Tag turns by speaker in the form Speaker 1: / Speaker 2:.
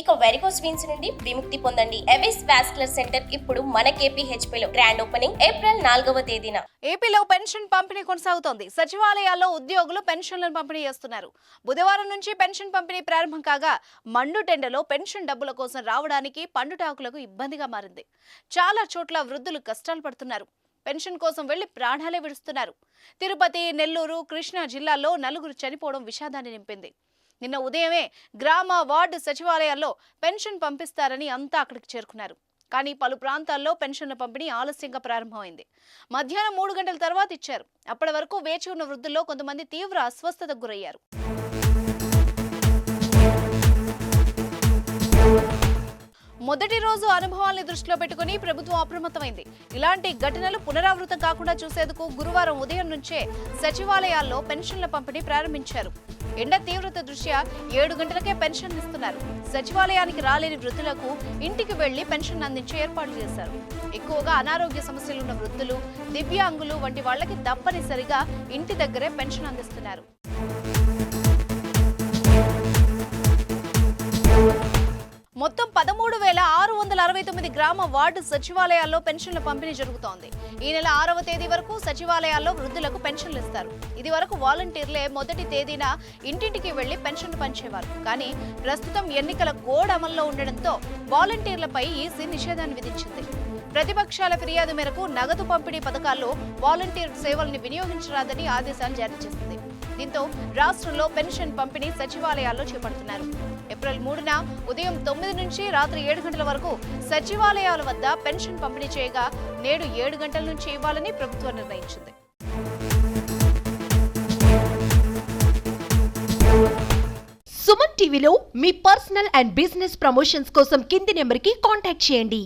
Speaker 1: ఇక varicose veins నుండి విముక్తి పొందండి. ఎవిస్ వాస్కులర్ సెంటర్ ఇప్పుడు మన KPHP లో గ్రాండ్ ఓపెనింగ్ ఏప్రిల్ 4వ తేదీన.
Speaker 2: ఏపీలో పెన్షన్ పంపిణీ కొనసాగుతోంది. సచివాలయాల్లో ఉద్యోగులు పెన్షన్లను పంపిణీ చేస్తున్నారు. బుధవారం నుంచి పెన్షన్ పంపిణీ ప్రారంభం కాగా మండుటెండలో పెన్షన్ డబ్బుల కోసం రావడానికి పండుటాకులకు ఇబ్బందిగా మారింది. చాలా చోట్ల వృద్ధులు కష్టాలు పడుతున్నారు. పెన్షన్ కోసం వెళ్లి ప్రాణాలే విడుస్తున్నారు. తిరుపతి, నెల్లూరు, కృష్ణా జిల్లాల్లో 4 చనిపోవడం విషాదాన్ని నింపింది. నిన్న ఉదయమే గ్రామ, వార్డు సచివాలయాల్లో పెన్షన్ పంపిస్తారని అంతా అక్కడికి చేరుకున్నారు. కానీ పలు ప్రాంతాల్లో పెన్షన్ల పంపిణీ ఆలస్యంగా ప్రారంభమైంది. మధ్యాహ్నం 3 గంటల తర్వాత ఇచ్చారు. అప్పటి వరకు వేచి ఉన్న వృద్ధుల్లో కొంతమంది తీవ్ర అస్వస్థతకు గురయ్యారు. మొదటి రోజు అనుభవాల్ని దృష్టిలో పెట్టుకుని ప్రభుత్వం అప్రమత్తమైంది. ఇలాంటి ఘటనలు పునరావృతం కాకుండా చూసేందుకు గురువారం ఉదయం నుంచే సచివాలయాల్లో పెన్షన్ల పంపిణీ ప్రారంభించారు. ఎండ తీవ్రత దృష్ట్యా 7 గంటలకే పెన్షన్ ఇస్తున్నారు. సచివాలయానికి రాలేని వృద్ధులకు ఇంటికి వెళ్లి పెన్షన్ అందించే ఏర్పాట్లు చేశారు. ఎక్కువగా అనారోగ్య సమస్యలున్న వృద్ధులు, దివ్యాంగులు వంటి వాళ్లకి తప్పనిసరిగా ఇంటి దగ్గరే పెన్షన్ అందిస్తున్నారు. మొత్తం 13,669 గ్రామ, వార్డు సచివాలయాల్లో పెన్షన్ల పంపిణీ జరుగుతోంది. ఈ నెల 6వ తేదీ వరకు సచివాలయాల్లో వృద్ధులకు పెన్షన్లు ఇస్తారు. ఇది వరకు వాలంటీర్లే మొదటి తేదీన ఇంటింటికి వెళ్లి పెన్షన్లు పంచేవారు. కానీ ప్రస్తుతం ఎన్నికల కోడ్ అమల్లో ఉండడంతో వాలంటీర్లపై ఈసీ నిషేధాన్ని విధించింది. ప్రతిపక్షాల ఫిర్యాదు మేరకు నగదు పంపిణీ పథకాల్లో వాలంటీర్ సేవల్ని వినియోగించరాదని ఆదేశాలు జారీ చేసింది. దీంతో రాష్ట్రంలో పెన్షన్ పంపిణీ సచివాలయాల్లో చేపడుతున్నారు. ఏప్రిల్ 3న ఉదయం 9 నుంచి రాత్రి 7 గంటల వరకు సచివాలయాల వద్ద పెన్షన్ పంపిణీ చేయగా నేడు 7 గంటల నుంచి ఇవ్వాలని ప్రభుత్వం నిర్ణయించింది.
Speaker 3: సుమన్ టీవీలో మీ పర్సనల్ అండ్ బిజినెస్ ప్రమోషన్స్ కోసం కింది నెంబర్కి కాంటాక్ట్ చేయండి.